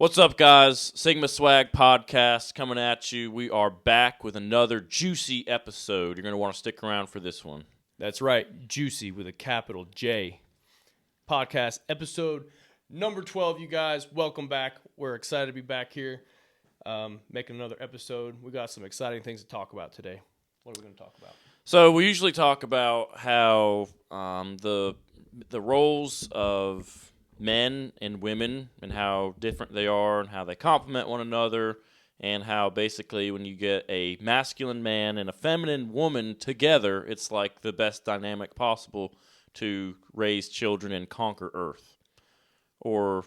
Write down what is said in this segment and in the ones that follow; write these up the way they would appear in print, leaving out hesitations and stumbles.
What's up, guys? Sigma Swag Podcast coming at you. We are back with another juicy episode. You're going to want to stick around for this one. That's right, Juicy with a capital J. Podcast episode number 12, you guys. Welcome back. We're excited to be back here making another episode. We got some exciting things to talk about today. What are we going to talk about? So we usually talk about how the roles of men and women and how different they are and how they complement one another, and how basically when you get a masculine man and a feminine woman together, it's like the best dynamic possible to raise children and conquer Earth, or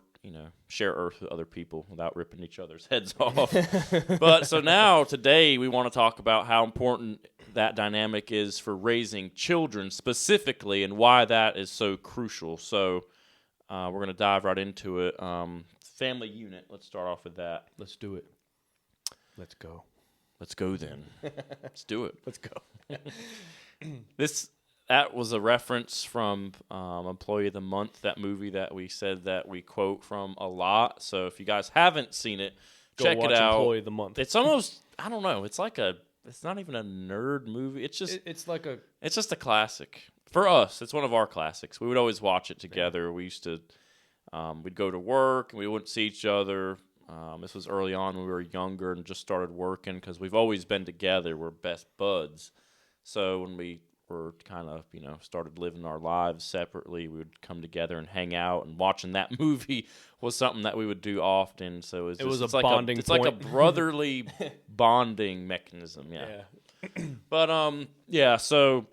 share Earth with other people without ripping each other's heads off. But so now today we want to talk about how important that dynamic is for raising children specifically, and why that is so crucial. So we're going to dive right into it. Family unit. Let's start off with that. Let's do it. Let's go. Let's go then. Let's do it. Let's go. That was a reference from Employee of the Month, that movie that we said that we quote from a lot. So if you guys haven't seen it, check it out. Employee of the Month. It's almost, I don't know, it's not even a nerd movie. It's just it's just a classic. For us, it's one of our classics. We would always watch it together. We used to, we'd go to work and we wouldn't see each other. This was early on when we were younger and just started working, because we've always been together. We're best buds. So when we were kind of, started living our lives separately, we would come together and hang out, and watching that movie was something that we would do often. So it's a like bonding it's point. like a brotherly bonding mechanism. Yeah. But, so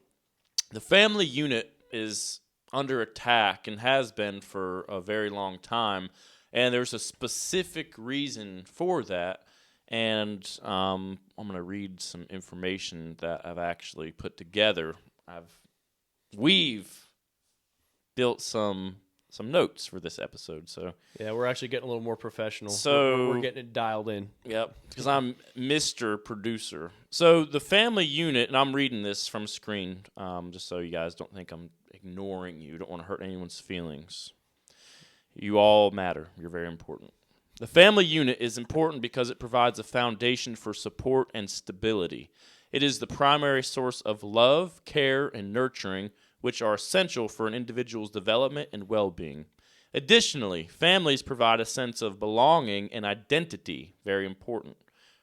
the family unit is under attack and has been for a very long time. And there's a specific reason for that. And I'm going to read some information that I've actually put together. We've built some notes for this episode. So yeah, we're actually getting a little more professional. So we're getting it dialed in. Yep, because I'm Mr. Producer. So the family unit, and I'm reading this from screen, just so you guys don't think I'm ignoring you. Don't want to hurt anyone's feelings. You all matter. You're very important. The family unit is important because it provides a foundation for support and stability. It is the primary source of love, care, and nurturing, which are essential for an individual's development and well-being. Additionally, families provide a sense of belonging and identity, very important.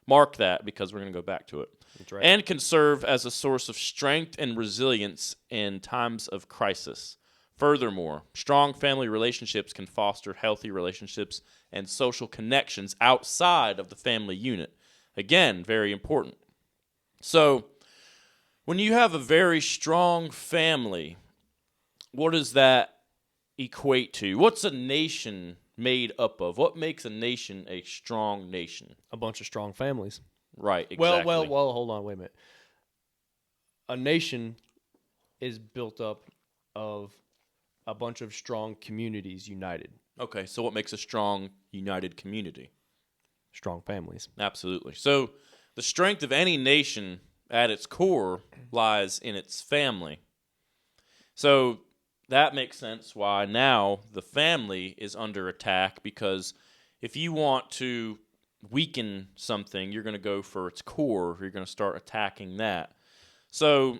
Mark that, because we're going to go back to it. That's right. And can serve as a source of strength and resilience in times of crisis. Furthermore, strong family relationships can foster healthy relationships and social connections outside of the family unit. Again, very important. So, when you have a very strong family, what does that equate to? What's a nation made up of? What makes a nation a strong nation? A bunch of strong families. Right, exactly. Well, hold on, wait a minute. A nation is built up of a bunch of strong communities united. Okay, so what makes a strong, united community? Strong families. Absolutely. So the strength of any nation at its core lies in its family. So that makes sense why now the family is under attack, because if you want to weaken something, you're going to go for its core. You're going to start attacking that. So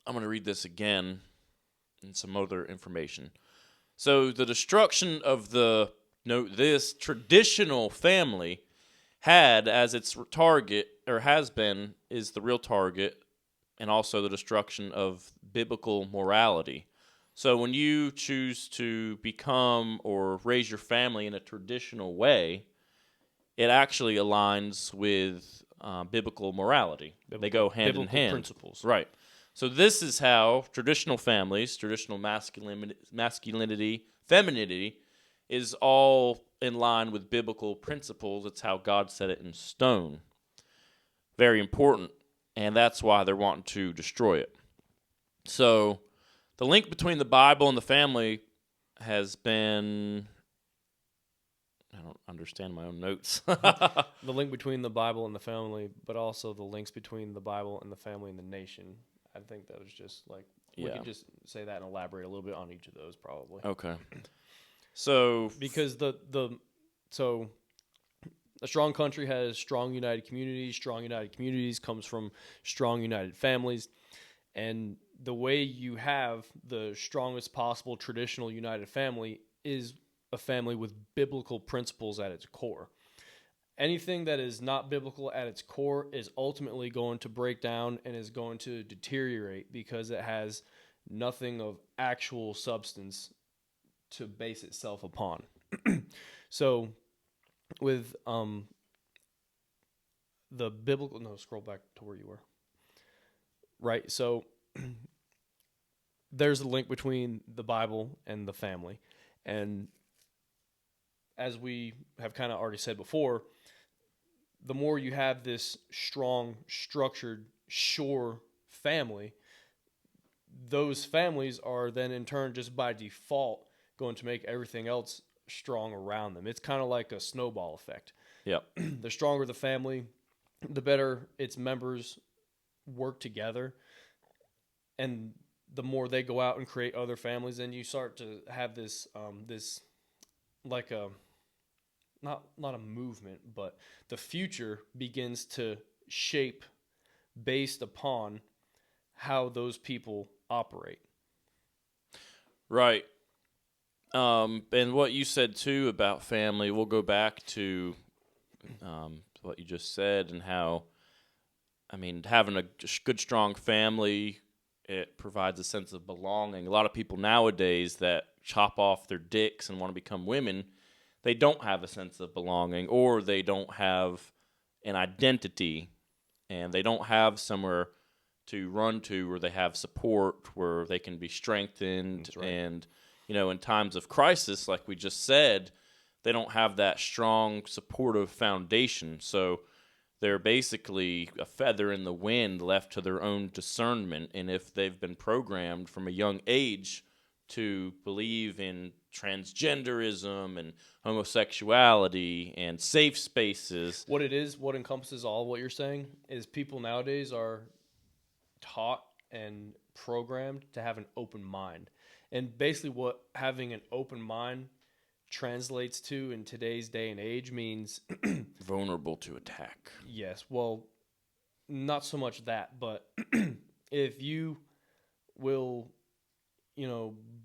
I'm going to read this again and some other information. So the destruction of this traditional family had as its target, or has been, is the real target, and also the destruction of biblical morality. So when you choose to become or raise your family in a traditional way, it actually aligns with biblical morality. They go hand in hand. Principles. Right. So this is how traditional families, traditional masculinity, femininity, is all in line with biblical principles. It's how God set it in stone. Very important. And that's why they're wanting to destroy it. So the link between the Bible and the family has been... I don't understand my own notes. The link between the Bible and the family, but also the links between the Bible and the family and the nation. I think that was just like, we could just say that and elaborate a little bit on each of those probably. Okay. So because the So a strong country has strong united communities. Strong united communities comes from strong united families. And the way you have the strongest possible traditional united family is a family with biblical principles at its core. Anything that is not biblical at its core is ultimately going to break down and is going to deteriorate because it has nothing of actual substance to base itself upon. So with the biblical, no, scroll back to where you were. Right. So there's a link between the Bible and the family. And as we have kind of already said before, the more you have this strong, structured, sure family, those families are then in turn just by default going to make everything else strong around them. It's kind of like a snowball effect. Yep. The stronger the family, the better its members work together, and the more they go out and create other families, and you start to have this like a not a movement, but the future begins to shape based upon how those people operate. Right. And what you said too about family, we'll go back to what you just said and how, I mean, having a good, strong family, it provides a sense of belonging. A lot of people nowadays that chop off their dicks and want to become women, they don't have a sense of belonging, or they don't have an identity, and they don't have somewhere to run to where they have support, where they can be strengthened. That's right. And, you know, in times of crisis, like we just said, they don't have that strong, supportive foundation. So they're basically a feather in the wind left to their own discernment. And if they've been programmed from a young age to believe in transgenderism and homosexuality and safe spaces. What it is, what encompasses all of what you're saying, is people nowadays are taught and programmed to have an open mind. And basically what having an open mind translates to in today's day and age means vulnerable to attack. Yes, well, not so much that, but if you will,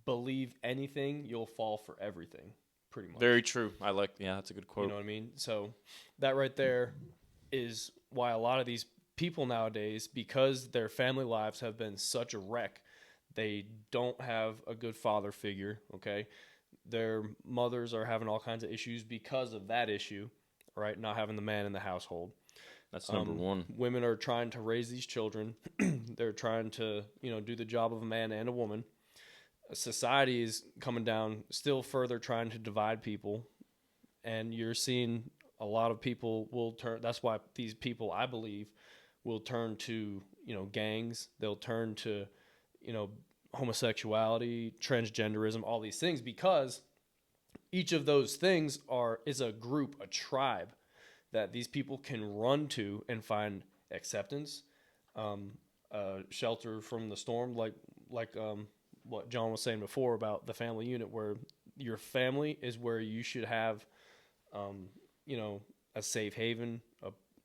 believe anything, you'll fall for everything, pretty much. Very true. That's a good quote. You know what I mean? So that right there is why a lot of these people nowadays, because their family lives have been such a wreck, they don't have a good father figure, okay? Their mothers are having all kinds of issues because of that issue, right? Not having the man in the household. That's number one. Women are trying to raise these children. They're trying to, do the job of a man and a woman. Society is coming down still further, trying to divide people. And you're seeing a lot of people will turn. That's why these people, I believe, will turn to, gangs. They'll turn to, homosexuality, transgenderism, all these things, because each of those things is a group, a tribe that these people can run to and find acceptance, shelter from the storm, like what John was saying before about the family unit, where your family is where you should have, a safe haven,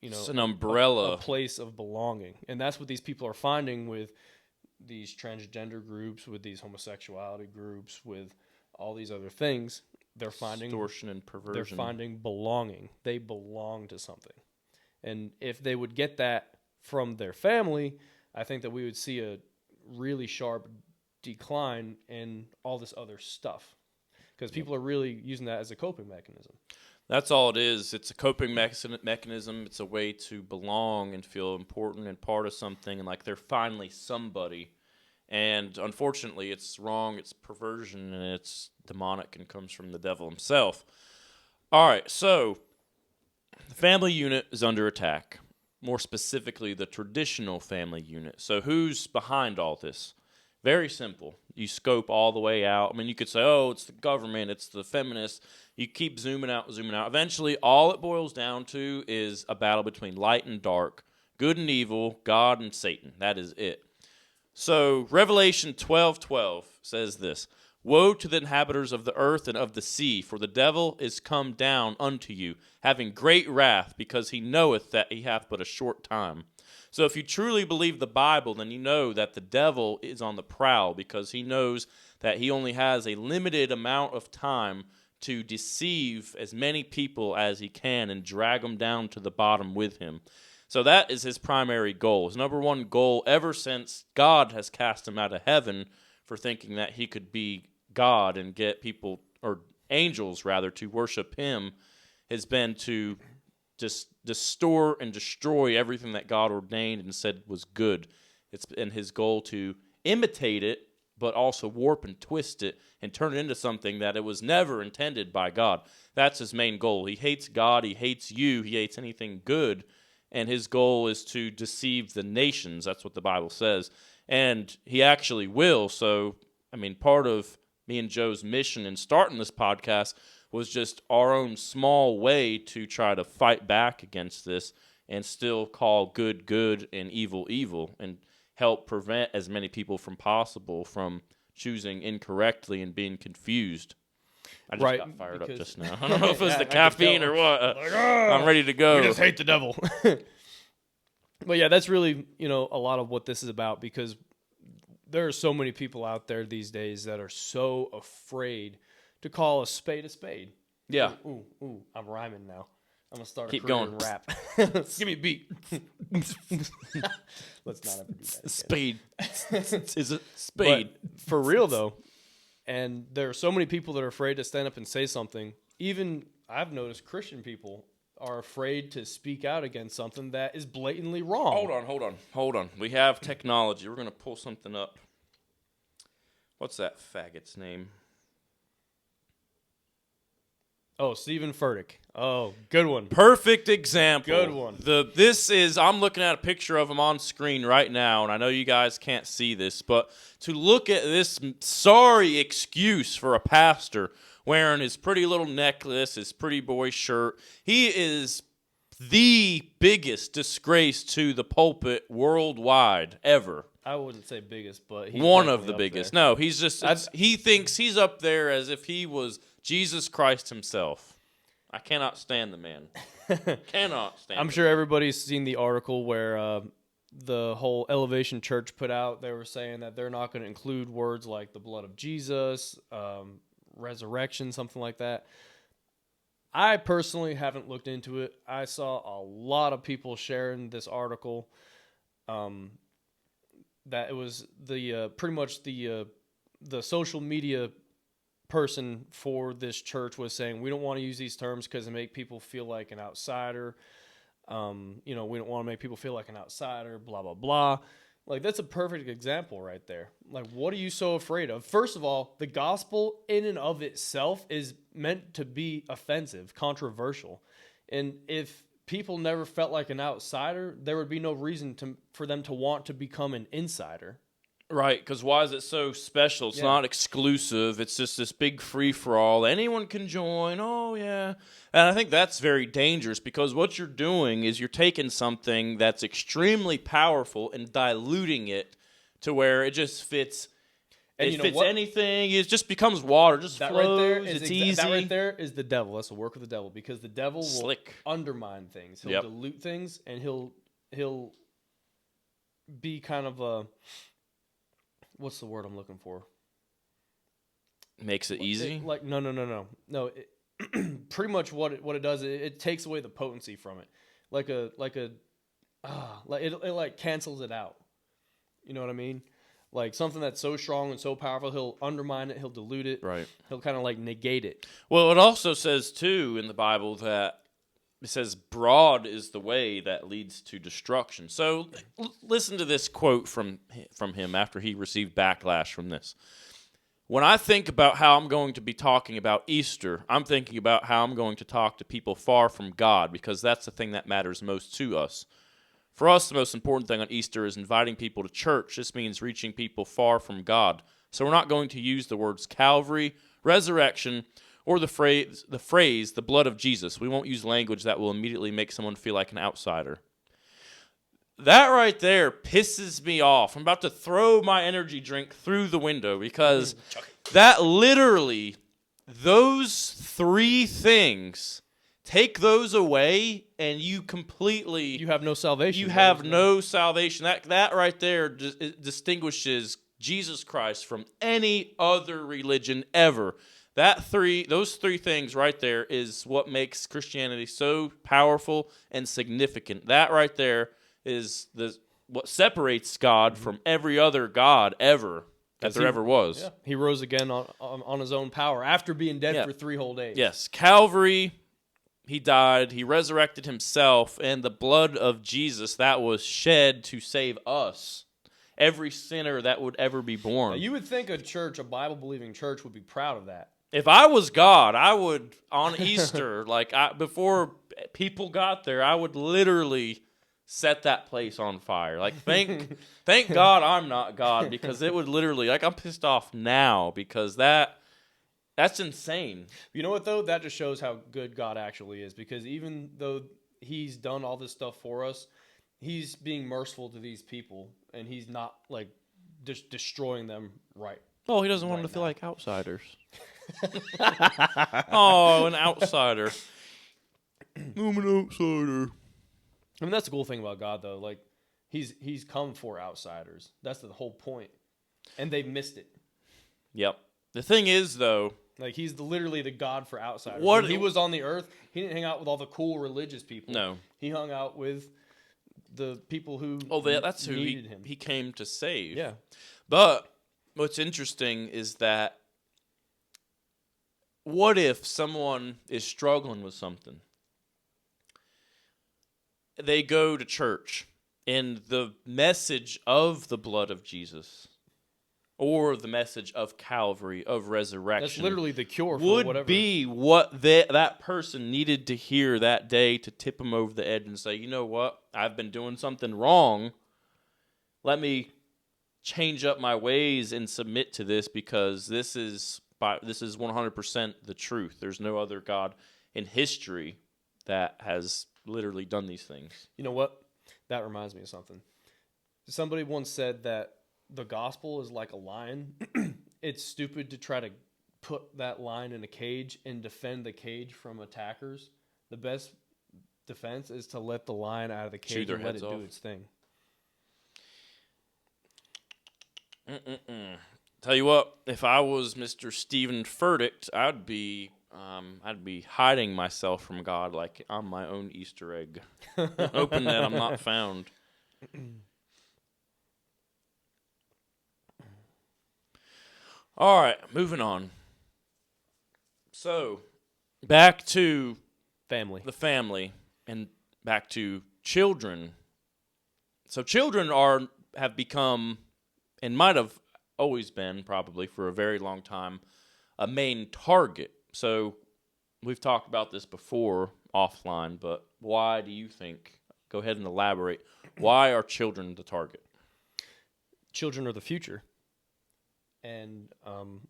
it's an umbrella, a place of belonging. And that's what these people are finding with these transgender groups, with these homosexuality groups, with all these other things. They're finding extortion and perversion. They're finding belonging. They belong to something. And if they would get that from their family, I think that we would see a really sharp decline in all this other stuff, because people are really using that as a coping mechanism. That's all it is. It's a coping mechanism. It's a way to belong and feel important and part of something, and like they're finally somebody. And unfortunately, it's wrong. It's perversion, and it's demonic and comes from the devil himself. All right, so the family unit is under attack. More specifically, the traditional family unit. So who's behind all this? Very simple. You scope all the way out. I mean, you could say, oh, it's the government, it's the feminists. You keep zooming out. Eventually, all it boils down to is a battle between light and dark, good and evil, God and Satan. That is it. So Revelation 12:12 says this: Woe to the inhabitants of the earth and of the sea, for the devil is come down unto you, having great wrath, because he knoweth that he hath but a short time. So if you truly believe the Bible, then you know that the devil is on the prowl, because he knows that he only has a limited amount of time to deceive as many people as he can and drag them down to the bottom with him. So that is his primary goal. His number one goal ever since God has cast him out of heaven for thinking that he could be God and get people, or angels rather, to worship him, has been to just distort and destroy everything that God ordained and said was good. It's been his goal to imitate it, but also warp and twist it and turn it into something that it was never intended by God. That's his main goal. He hates God, he hates you, he hates anything good, and his goal is to deceive the nations. That's what the Bible says. And he actually will. So, I mean, part of me and Joe's mission in starting this podcast was just our own small way to try to fight back against this and still call good good and evil evil, and help prevent as many people from possible from choosing incorrectly and being confused. I just got fired up just now. I don't know if it's the caffeine or what. I'm ready to go. We just hate the devil. But yeah, that's really, a lot of what this is about, because there are so many people out there these days that are so afraid to call a spade a spade. Yeah. Ooh, I'm rhyming now. I'm going to start Keep a career going. in rap. Give me a beat. Let's not ever do that again. Spade. Is it spade? But for real, though, and there are so many people that are afraid to stand up and say something. Even I've noticed Christian people are afraid to speak out against something that is blatantly wrong. Hold on. We have technology. We're going to pull something up. What's that faggot's name? Oh, Stephen Furtick. Oh, good one. Perfect example. Good one. I'm looking at a picture of him on screen right now, and I know you guys can't see this, but to look at this sorry excuse for a pastor wearing his pretty little necklace, his pretty boy shirt, he is the biggest disgrace to the pulpit worldwide ever. I wouldn't say biggest, but he's one of the definitely biggest. up there. No, he's just he thinks he's up there as if he was Jesus Christ himself. I cannot stand the man. Cannot stand. I'm sure everybody's seen the article where the whole Elevation Church put out. They were saying that they're not going to include words like the blood of Jesus, resurrection, something like that. I personally haven't looked into it. I saw a lot of people sharing this article. That it was the pretty much the social media person for this church was saying, we don't want to use these terms because they make people feel like an outsider. We don't want to make people feel like an outsider, blah, blah, blah. Like, that's a perfect example right there. Like, what are you so afraid of? First of all, the gospel in and of itself is meant to be offensive, controversial. And if people never felt like an outsider, there would be no reason for them to want to become an insider. Right, because why is it so special? It's not exclusive. It's just this big free-for-all. Anyone can join. Oh, yeah. And I think that's very dangerous, because what you're doing is you're taking something that's extremely powerful and diluting it to where it just fits. And it fits anything. It just becomes water. Just that flows. Right there is it's easy. That right there is the devil. That's the work of the devil, because the devil will undermine things. He'll dilute things, and he'll be kind of a... What's the word I'm looking for? Makes it easy? No. Pretty much what it does, it takes away the potency from it. It cancels it out. You know what I mean? Like something that's so strong and so powerful, he'll undermine it, he'll dilute it. Right. He'll kind of like negate it. Well, it also says too in the Bible that it says broad is the way that leads to destruction. So listen to this quote from him after he received backlash from this. When I think about how I'm going to be talking about Easter, I'm thinking about how I'm going to talk to people far from God, because that's the thing that matters most to us. For us, the most important thing on Easter is inviting people to church. This means reaching people far from God. So we're not going to use the words Calvary, resurrection, or the phrase, the blood of Jesus. We won't use language that will immediately make someone feel like an outsider. that right there pisses me off. I'm about to throw my energy drink through the window because that literally, those three things, take those away and you completely... You have no salvation. You have no salvation. That right there distinguishes Jesus Christ from any other religion ever. Those three things right there is what makes Christianity so powerful and significant. That right there is what separates God from every other god ever that there ever was. Yeah. He rose again on his own power after being dead for 3 whole days. Yes, Calvary, he died, he resurrected himself, and the blood of Jesus that was shed to save us, every sinner that would ever be born. Now, you would think a Bible-believing church would be proud of that. If I was God, I would, on Easter, before people got there, I would literally set that place on fire. Like, thank God I'm not God, because it would literally, I'm pissed off now because that's insane. You know what, though? That just shows how good God actually is, because even though he's done all this stuff for us, he's being merciful to these people, and he's not, just destroying them right. Oh, he doesn't want them to feel like outsiders. Oh, an outsider. I'm an outsider. I mean, that's the cool thing about God, though. He's come for outsiders. That's the whole point. And they missed it. Yep. The thing is, though... he's literally the God for outsiders. When he was on the earth, he didn't hang out with all the cool religious people. No. He hung out with the people who that's who needed him. He came to save. Yeah. But what's interesting is that what if someone is struggling with something? They go to church, and the message of the blood of Jesus, or the message of Calvary, of resurrection, that's literally the cure for would whatever. be what that person needed to hear that day to tip them over the edge and say, you know what, I've been doing something wrong. Let me change up my ways and submit to this, because this is 100% the truth. There's no other God in history that has literally done these things. You know what? That reminds me of something. Somebody once said that the gospel is like a lion. It's stupid to try to put that lion in a cage and defend the cage from attackers. The best defense is to let the lion out of the cage and let it do its thing. Tell you what, if I was Mr. Stephen Furtick, I'd be hiding myself from God like I'm my own Easter egg, hoping that I'm not found. All right, moving on. So, back to the family, and back to children. So, children have become, and might have always been, probably for a very long time, a main target. So, we've talked about this before offline, but why do you think? Go ahead and elaborate. Why are children the target? Children are the future. And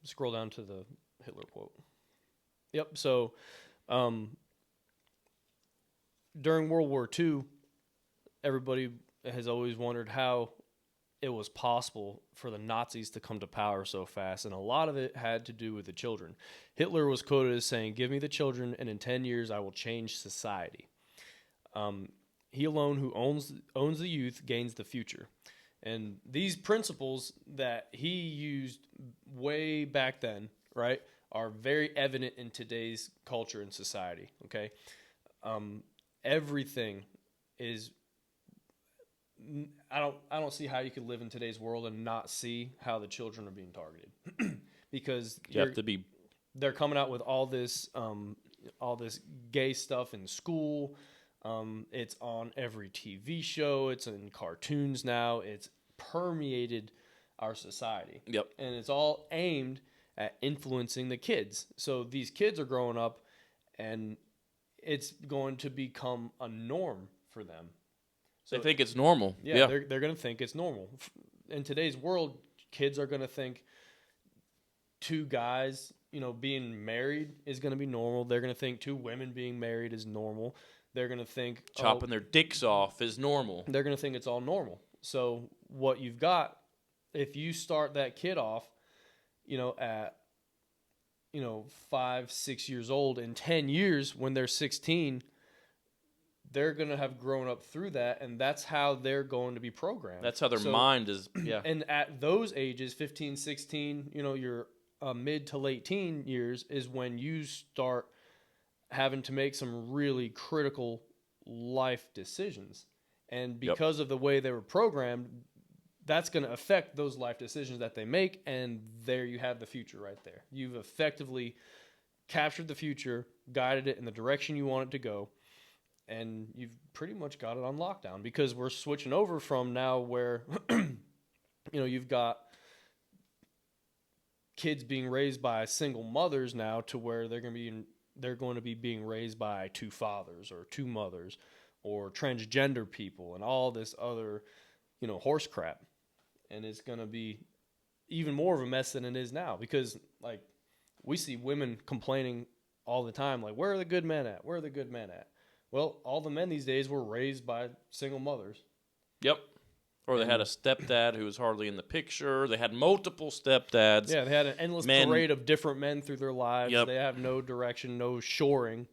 scroll down to the Hitler quote. Yep. So during World War II, everybody has always wondered how it was possible for the Nazis to come to power so fast. And a lot of it had to do with the children. Hitler was quoted as saying, "Give me the children, and in 10 years I will change society." He alone who owns the youth gains the future. And these principles that he used way back then, right, are very evident in today's culture and society, okay? Everything is... I don't see how you could live in today's world and not see how the children are being targeted. Because they're coming out with all this gay stuff in school. It's on every TV show. It's in cartoons now. It's permeated our society. Yep. And it's all aimed at influencing the kids. So these kids are growing up, and it's going to become a norm for them. So they think it's normal. Yeah. They're going to think it's normal. In today's world, kids are going to think two guys being married is going to be normal. They're going to think two women being married is normal. They're going to think chopping their dicks off is normal. They're going to think it's all normal. So what you've got, if you start that kid off, at 5, 6 years old, in 10 years when they're 16, they're going to have grown up through that, and that's how they're going to be programmed. That's how their mind is, yeah. And at those ages, 15, 16, your mid to late teen years is when you start having to make some really critical life decisions. And because of the way they were programmed, that's going to affect those life decisions that they make, and there you have the future right there. You've effectively captured the future, guided it in the direction you want it to go, and you've pretty much got it on lockdown, because we're switching over from now where you've got kids being raised by single mothers now to where they're going to be being raised by 2 fathers or 2 mothers or transgender people and all this other horse crap. And it's going to be even more of a mess than it is now, because like we see women complaining all the time, like, where are the good men at? Where are the good men at? Well, all the men these days were raised by single mothers. Yep. Or they had a stepdad who was hardly in the picture. They had multiple stepdads. Yeah, they had an endless parade of different men through their lives. Yep. They have no direction, no shoring.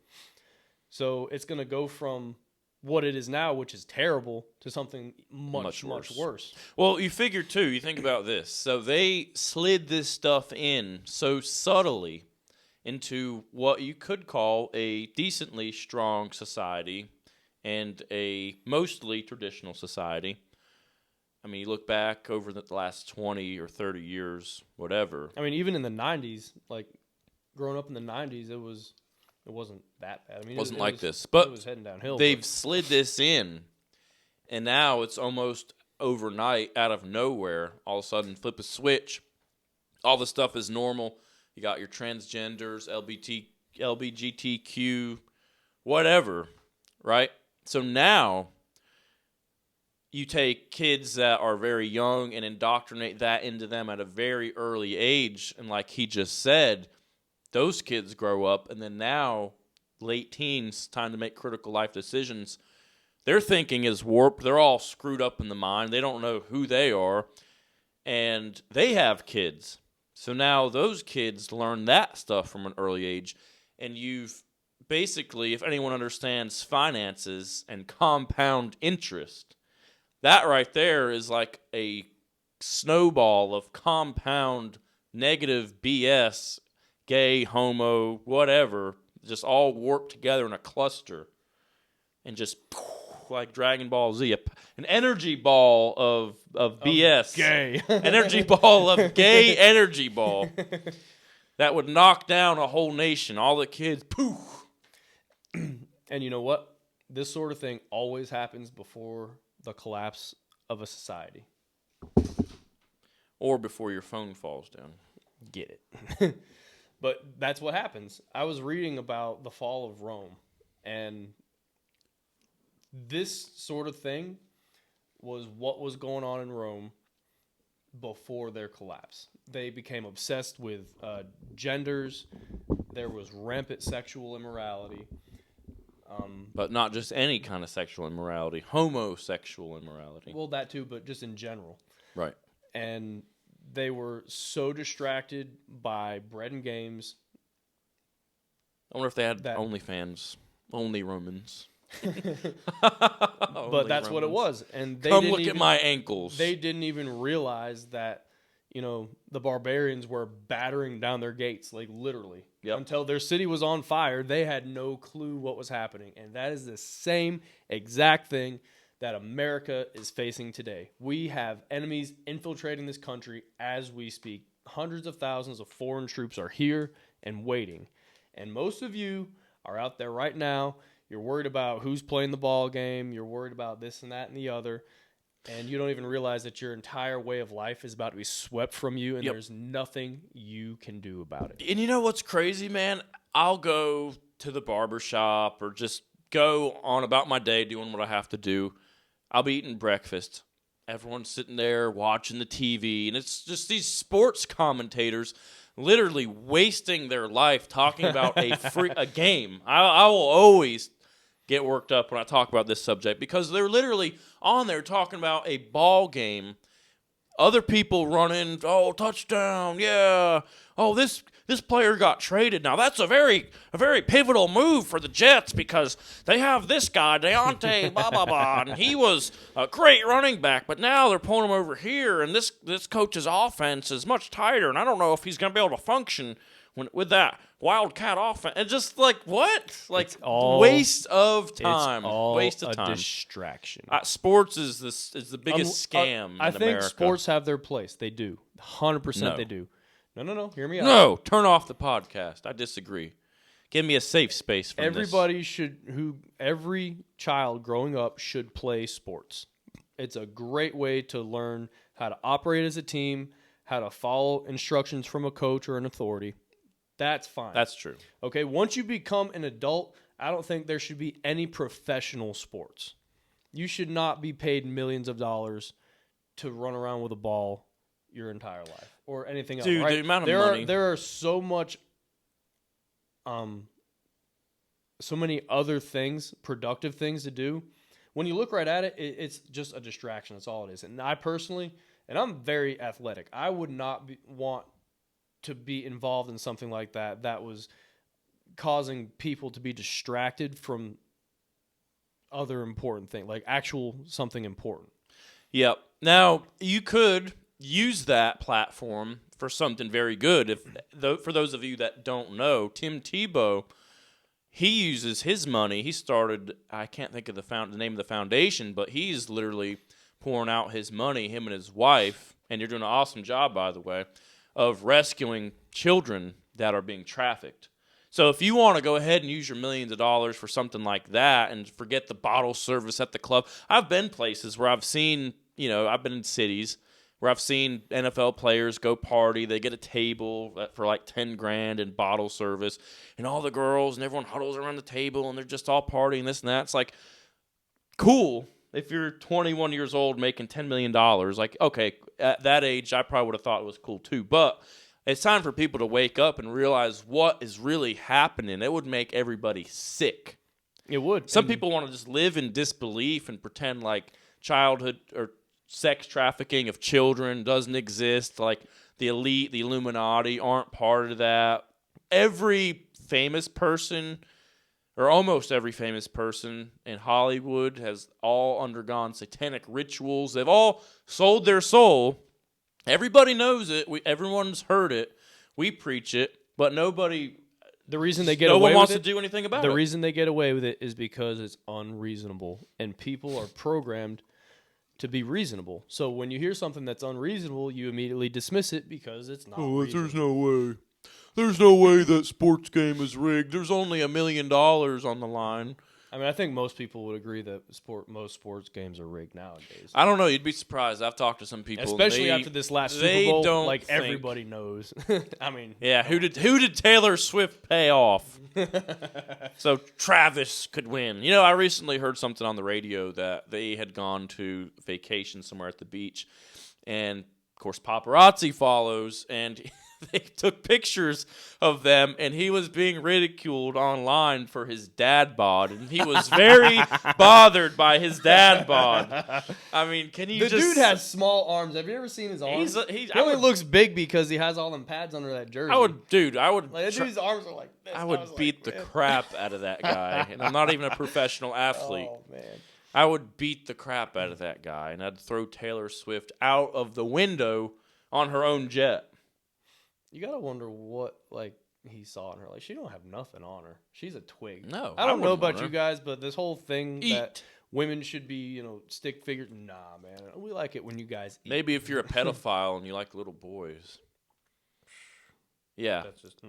So it's going to go from what it is now, which is terrible, to something much worse. Well, you figure, too, you think about this. So they slid this stuff in so subtly into what you could call a decently strong society and a mostly traditional society. I mean, you look back over the last 20 or 30 years, whatever. I mean, even in the 90s, like growing up in the 90s, it wasn't that bad. I mean, it wasn't like this, but it was heading downhill. They've slid this in, and now it's almost overnight, out of nowhere. All of a sudden, flip a switch, all the stuff is normal. You got your transgenders, LGBTQ, whatever, right? So now you take kids that are very young and indoctrinate that into them at a very early age, and like he just said, those kids grow up, and then now, late teens, time to make critical life decisions. Their thinking is warped. They're all screwed up in the mind. They don't know who they are, and they have kids. So now those kids learn that stuff from an early age, and you've basically, if anyone understands finances and compound interest, that right there is like a snowball of compound negative BS, gay, homo, whatever, just all warped together in a cluster, and just like Dragon Ball Z, an energy ball of BS. Gay. Energy ball of gay energy ball that would knock down a whole nation. All the kids, poof. And you know what? This sort of thing always happens before the collapse of a society. Or before your phone falls down. Get it. But that's what happens. I was reading about the fall of Rome, and this sort of thing was what was going on in Rome before their collapse. They became obsessed with genders. There was rampant sexual immorality. But not just any kind of sexual immorality, homosexual immorality. Well, that too, but just in general. Right. And they were so distracted by bread and games. I wonder if they had OnlyFans, only Romans. But that's what it was. And they Come look at my ankles. They didn't even realize that, the barbarians were battering down their gates, like literally. Yep. Until their city was on fire, they had no clue what was happening. And that is the same exact thing that America is facing today. We have enemies infiltrating this country as we speak. Hundreds of thousands of foreign troops are here and waiting. And most of you are out there right now. You're worried about who's playing the ball game. You're worried about this and that and the other. And you don't even realize that your entire way of life is about to be swept from you, and there's nothing you can do about it. And you know what's crazy, man? I'll go to the barbershop or just go on about my day doing what I have to do. I'll be eating breakfast. Everyone's sitting there watching the TV, and it's just these sports commentators literally wasting their life talking about a game. I will always get worked up when I talk about this subject because they're literally on there talking about a ball game. Other people running, oh, touchdown, yeah. Oh, this player got traded. Now that's a very pivotal move for the Jets because they have this guy, Deontay, blah blah blah, and he was a great running back. But now they're pulling him over here, and this coach's offense is much tighter, and I don't know if he's going to be able to function with that Wildcat offense. And just like what? Like waste of time. It's all waste of a time. distraction. Sports is the biggest scam in I think America. sports have their place. They do. 100% No. they do. No. Hear me out. No, turn off the podcast. I disagree. Give me a safe space from Everybody every child growing up should play sports. It's a great way to learn how to operate as a team, how to follow instructions from a coach or an authority. That's fine. That's true. Okay, once you become an adult, I don't think there should be any professional sports. You should not be paid millions of dollars to run around with a ball your entire life or anything else. Dude, right? the amount of money. There are so much, so many other things, productive things to do. When you look right at it, it's just a distraction. That's all it is. And I personally, and I'm very athletic, I would not want to be involved in something like that was causing people to be distracted from other important things, like something important. Yep. Now, you could use that platform for something very good. For those of you that don't know, Tim Tebow, he uses his money. He started, I can't think of the name of the foundation, but he's literally pouring out his money, him and his wife, and you're doing an awesome job, by the way, of rescuing children that are being trafficked. So if you want to go ahead and use your millions of dollars for something like that and forget the bottle service at the club, I've been places where I've seen, I've been in cities where I've seen NFL players go party. They get a table for like $10,000 in bottle service, and all the girls and everyone huddles around the table and they're just all partying this and that. It's like, cool. If you're 21 years old making $10 million, like, okay, at that age, I probably would have thought it was cool too. But it's time for people to wake up and realize what is really happening. It would make everybody sick. It would. Some people want to just live in disbelief and pretend like childhood or sex trafficking of children doesn't exist. Like the elite, the Illuminati aren't part of that. Every famous person, or almost every famous person in Hollywood, has all undergone satanic rituals. They've all sold their soul. Everybody knows it. Everyone's heard it. We preach it, but nobody. The reason they get no away one with wants it, to do anything about it. The reason they get away with it is because it's unreasonable, and people are programmed to be reasonable. So when you hear something that's unreasonable, you immediately dismiss it because it's not. There's no way. There's no way that sports game is rigged. There's only $1 million on the line. I mean, I think most people would agree that most sports games are rigged nowadays. I don't know. You'd be surprised. I've talked to some people, especially after this last Super Bowl. Don't like think, everybody knows. I mean, yeah. Who did Taylor Swift pay off so Travis could win? I recently heard something on the radio that they had gone to vacation somewhere at the beach, and of course paparazzi follows, and they took pictures of them, and he was being ridiculed online for his dad bod, and he was very bothered by his dad bod. I mean, can you the dude has small arms. Have you ever seen his arms? He only looks big because he has all them pads under that jersey. I would. Like, that dude's arms are like this. I would beat the crap out of that guy, and I'm not even a professional athlete. Oh, man. I would beat the crap out of that guy, and I'd throw Taylor Swift out of the window on her own jet. You gotta wonder what he saw in her. Like, she don't have nothing on her. She's a twig. No, I don't know about you guys, but this whole thing that women should be, stick figures. Nah, man. We like it when you guys eat. Maybe if you're a pedophile and you like little boys. Yeah. That's just.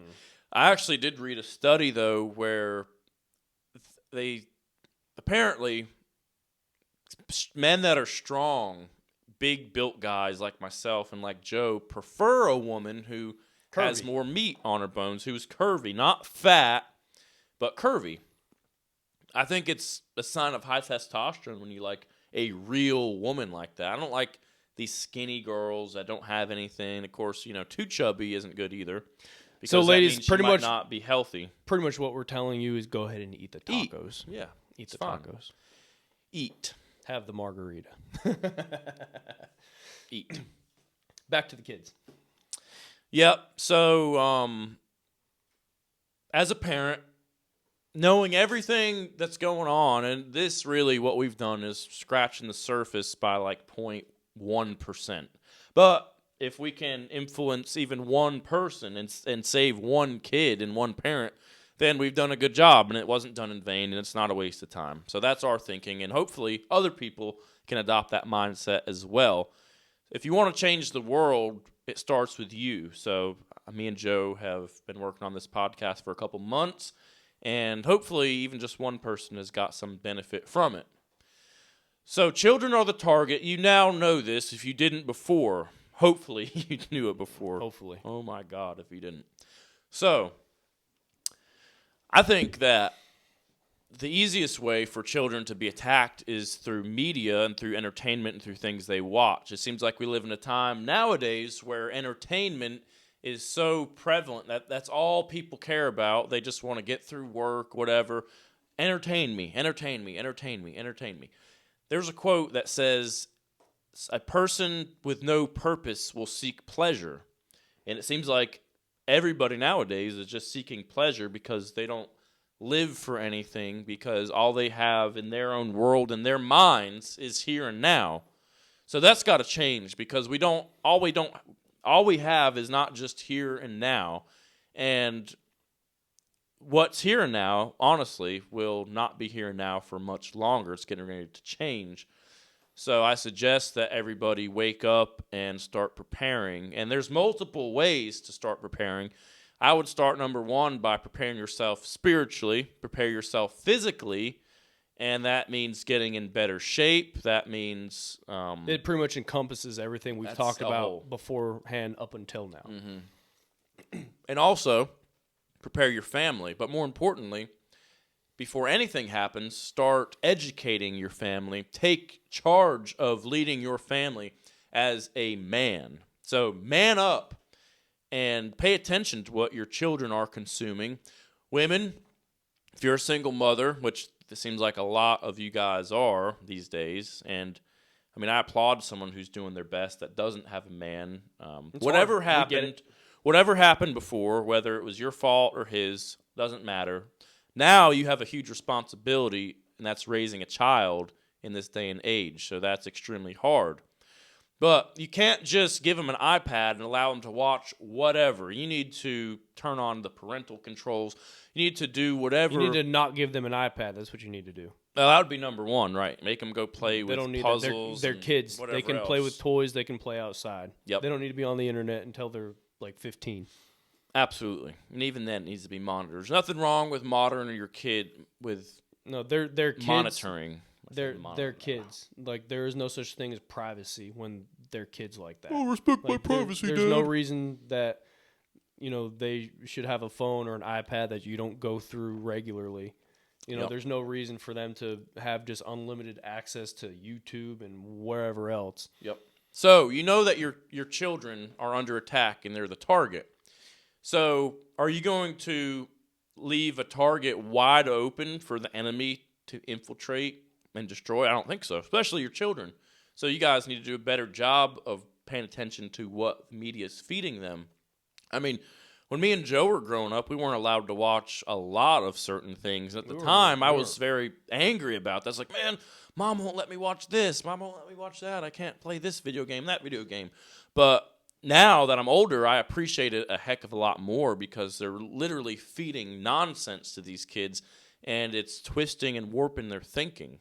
I actually did read a study though where they apparently men that are strong, big built guys like myself and like Joe prefer a woman who has more meat on her bones, who's curvy, not fat, but curvy. I think it's a sign of high testosterone when you like a real woman like that. I don't like these skinny girls that don't have anything. Of course, too chubby isn't good either. Because So, ladies, that means pretty she might much- not be healthy. Pretty much what we're telling you is go ahead and eat the Eat. tacos. Yeah, Eat it's the fine. tacos. Eat. Have the margarita. Eat. Back to the kids. Yep. So, as a parent, knowing everything that's going on, and this really what we've done is scratching the surface by like 0.1%. But if we can influence even one person and save one kid and one parent, then we've done a good job, and it wasn't done in vain, and it's not a waste of time. So that's our thinking, and hopefully other people can adopt that mindset as well. If you want to change the world, it starts with you. So me and Joe have been working on this podcast for a couple months, and hopefully even just one person has got some benefit from it. So children are the target. You now know this if you didn't before. Hopefully you knew it before. Hopefully. Oh my God, if you didn't. So I think that the easiest way for children to be attacked is through media and through entertainment and through things they watch. It seems like we live in a time nowadays where entertainment is so prevalent that that's all people care about. They just want to get through work, whatever. Entertain me, entertain me, entertain me, entertain me. There's a quote that says, a person with no purpose will seek pleasure. And it seems like everybody nowadays is just seeking pleasure because they don't live for anything, because all they have in their own world and their minds is here and now. So that's got to change, because all we have is not just here and now. And what's here and now, honestly, will not be here and now for much longer. It's getting ready to change. So I suggest that everybody wake up and start preparing. And there's multiple ways to start preparing. I would start, number one, by preparing yourself spiritually, prepare yourself physically, and that means getting in better shape. That means It pretty much encompasses everything we've That's talked a about whole. beforehand up until now. and also prepare your family. But more importantly, before anything happens, start educating your family. Take charge of leading your family as a man. So man up and pay attention to what your children are consuming. Women, if you're a single mother, which it seems like a lot of you guys are these days, and I mean, I applaud someone who's doing their best that doesn't have a man. Whatever hard. We get happened, whatever happened before, whether it was your fault or his, doesn't matter. Now you have a huge responsibility, and that's raising a child in this day and age. So that's extremely hard. But you can't just give them an iPad and allow them to watch whatever. You need to turn on the parental controls. You need to do whatever. You need to not give them an iPad. That's what you need to do. Well, that would be number one, right? Make them go play They with don't need puzzles. They're and kids. They whatever can play else. with toys. They can play outside. Yep. They don't need to be on the internet until they're like 15. Absolutely. And even then, it needs to be monitored. There's nothing wrong with monitoring your kid with No, they're kids. monitoring. They're kids. Like, there is no such thing as privacy when they're kids like that. respect Like, there's no reason that they should have a phone or an iPad that you don't go through regularly. Yep. There's no reason for them to have just unlimited access to YouTube and wherever else. Yep. So you know that your children are under attack and they're the target. So are you going to leave a target wide open for the enemy to infiltrate and destroy? I don't think so, especially your children. So you guys need to do a better job of paying attention to what media is feeding them. I mean, when me and Joe were growing up, we weren't allowed to watch a lot of certain things. At the time, I was very angry about that. I was like, man, Mom won't let me watch this. Mom won't let me watch that. I can't play this video game, that video game. But now that I'm older, I appreciate it a heck of a lot more, because they're literally feeding nonsense to these kids, and it's twisting and warping their thinking.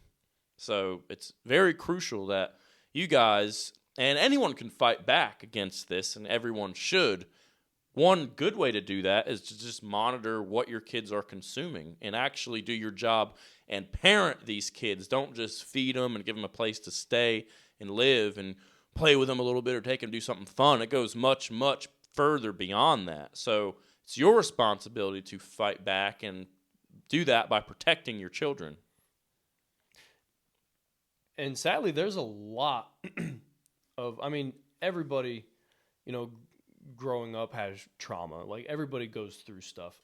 So it's very crucial that you guys, and anyone can fight back against this, and everyone should. One good way to do that is to just monitor what your kids are consuming and actually do your job and parent these kids. Don't just feed them and give them a place to stay and live and play with them a little bit or take them to do something fun. It goes much, much further beyond that. So it's your responsibility to fight back and do that by protecting your children. And sadly, there's a lot I mean, everybody, growing up has trauma. Like, everybody goes through stuff.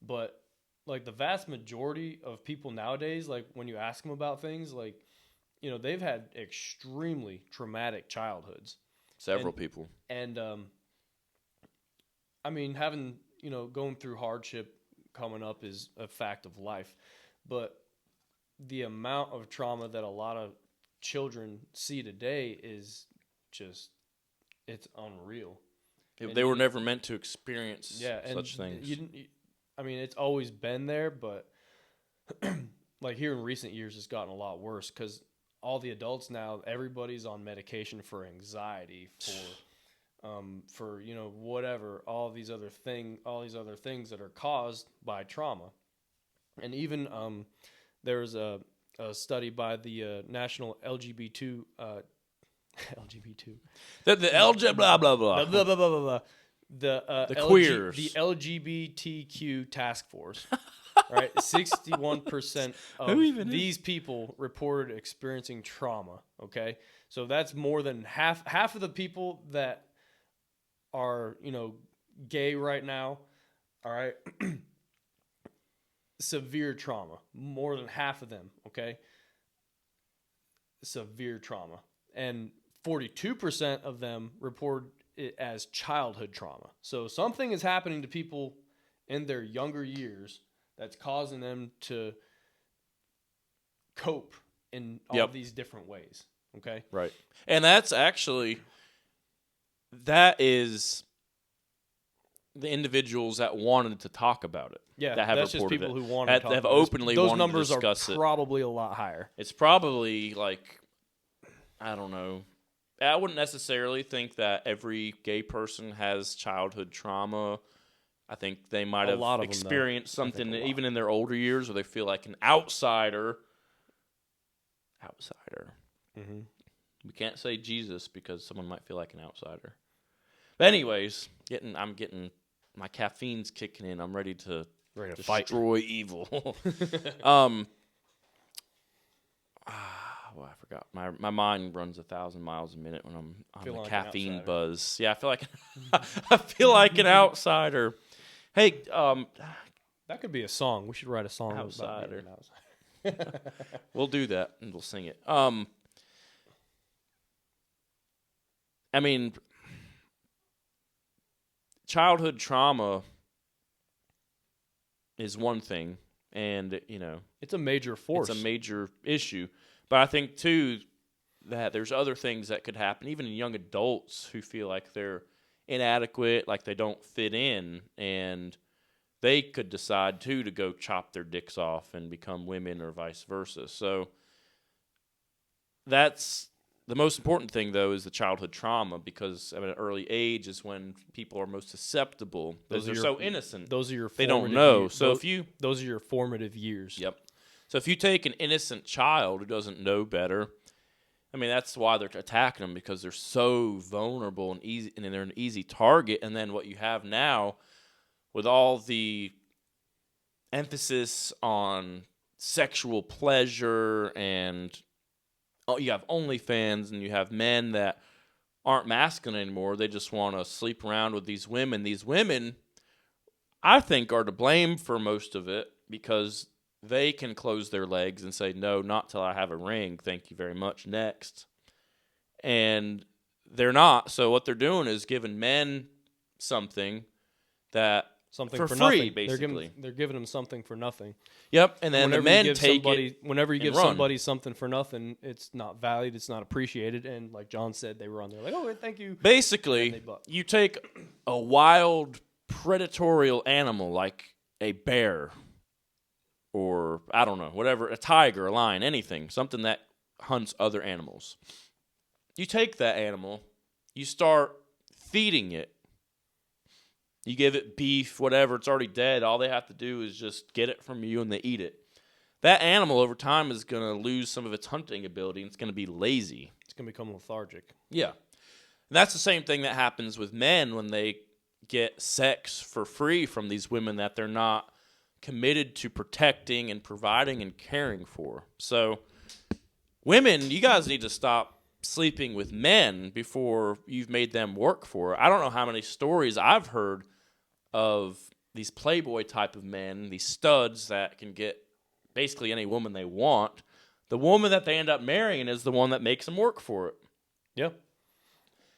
But, like, the vast majority of people nowadays, like, when you ask them about things, like, they've had extremely traumatic childhoods. Several people. And, I mean, having, going through hardship coming up is a fact of life. But the amount of trauma that a lot of children see today is just, it's unreal. They were never meant to experience such and things. I mean, it's always been there, but like here in recent years, it's gotten a lot worse because all the adults now, everybody's on medication for anxiety, for whatever, all these other things that are caused by trauma. And even there was a study by the National LGBT The LG blah blah blah. The queers. the LGBTQ task force. Right, 61% of these people reported experiencing trauma. Okay, so that's more than half of the people that are gay right now. All right, severe trauma. More than half of them. Okay, severe trauma, and 42% of them report it as childhood trauma. So something is happening to people in their younger years that's causing them to cope in all these different ways. Okay? Right. And that is the individuals that wanted to talk about it. Yeah, that have that's just people who want to talk have about it. openly Those wanted numbers to discuss are probably a lot higher. It's probably like, I don't know. I wouldn't necessarily think that every gay person has childhood trauma. I think they might have experienced something even in their older years where they feel like an outsider. Mm-hmm. We can't say Jesus because someone might feel like an outsider. But anyways, I'm getting my caffeine's kicking in. I'm ready to destroy evil. Well, I forgot. My mind runs 1,000 miles a minute when I'm on the caffeine buzz. Yeah, I feel like an outsider. Hey, that could be a song. We should write a song outsider. About being an outsider. We'll do that and we'll sing it. I mean, childhood trauma is one thing, and it's a major force. It's a major issue. But I think too that there's other things that could happen, even in young adults who feel like they're inadequate, like they don't fit in, and they could decide too to go chop their dicks off and become women or vice versa. So that's the most important thing, though, is the childhood trauma, because at an early age is when people are most susceptible. Those are so innocent. Those are your they don't know. Years. So those are your formative years. Yep. So if you take an innocent child who doesn't know better, I mean, that's why they're attacking them, because they're so vulnerable and easy, and they're an easy target. And then what you have now, with all the emphasis on sexual pleasure, and you have OnlyFans, and you have men that aren't masculine anymore. They just want to sleep around with these women. These women, I think, are to blame for most of it, because they can close their legs and say, no, not till I have a ring. Thank you very much. Next. And they're not. So what they're doing is giving men something for free, nothing. basically. They're giving them something for nothing. Yep. And then the men take it. Whenever you give somebody something for nothing, it's not valued. It's not appreciated. And like John said, they were on there like, oh, thank you. Basically, you take a wild, predatorial animal like a bear, or, I don't know, whatever, a tiger, a lion, anything, something that hunts other animals. You take that animal, you start feeding it. You give it beef, whatever, it's already dead. All they have to do is just get it from you and they eat it. That animal over time is going to lose some of its hunting ability, and it's going to be lazy. It's going to become lethargic. Yeah. And that's the same thing that happens with men when they get sex for free from these women that they're not committed to protecting and providing and caring for. So, women, you guys need to stop sleeping with men before you've made them work for it. I don't know how many stories I've heard of these playboy type of men, these studs that can get basically any woman they want. The woman that they end up marrying is the one that makes them work for it. Yeah.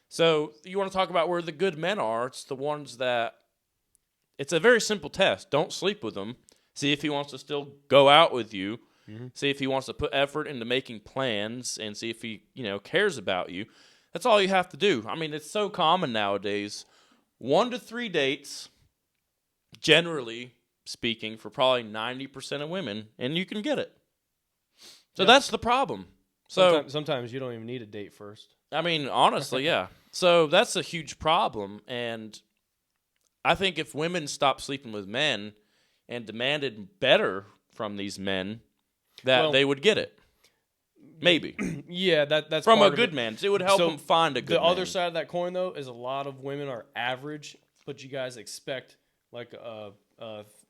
So you want to talk about where the good men are? It's the ones that, it's a very simple test. Don't sleep with him. See if he wants to still go out with you. Mm-hmm. See if he wants to put effort into making plans, and see if he, cares about you. That's all you have to do. I mean, it's so common nowadays. 1 to 3 dates, generally speaking, for probably 90% of women, and you can get it. So that's the problem. So sometimes you don't even need a date first. I mean, honestly, yeah. So that's a huge problem, and I think if women stopped sleeping with men and demanded better from these men, they would get it. Maybe. Yeah, that's from part a good man. It would help them find a good man. The other side of that coin, though, is a lot of women are average, but you guys expect like a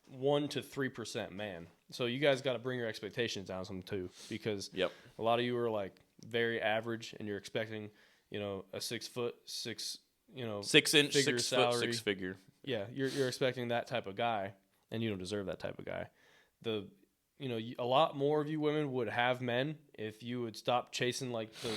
1 to 3% man. So you guys got to bring your expectations down some too, because a lot of you are like very average, and you're expecting, a 6 foot 6, 6 inch, figure 6 salary. foot, 6 figure. Yeah, you're expecting that type of guy, and you don't deserve that type of guy. A lot more of you women would have men if you would stop chasing like the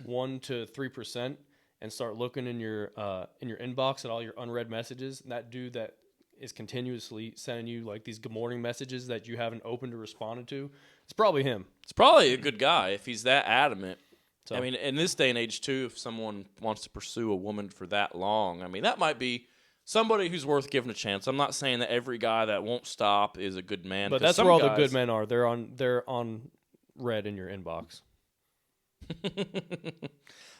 1 to 3% and start looking in your inbox at all your unread messages. And that dude that is continuously sending you like these good morning messages that you haven't opened or responded to, it's probably him. It's probably a good guy if he's that adamant. So, I mean, in this day and age too, if someone wants to pursue a woman for that long, I mean, that might be somebody who's worth giving a chance. I'm not saying that every guy that won't stop is a good man, but that's where all the good men are. They're on red in your inbox.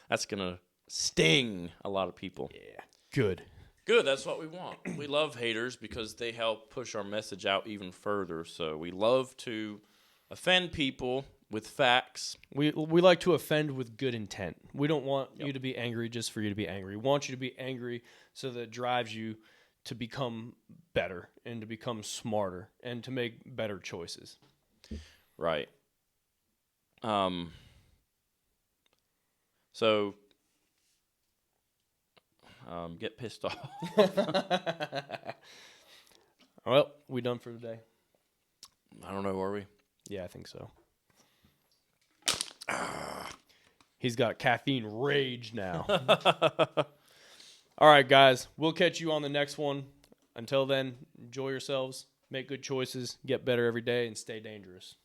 That's gonna sting a lot of people. Yeah, good. That's what we want. We love haters because they help push our message out even further. So we love to offend people with facts. We like to offend with good intent. We don't want you to be angry just for you to be angry. We want you to be angry so that it drives you to become better and to become smarter and to make better choices. Right. So get pissed off. Well, we done for today? I don't know, are we? Yeah, I think so. He's got caffeine rage now. All right, guys. We'll catch you on the next one. Until then, enjoy yourselves, make good choices, get better every day, and stay dangerous.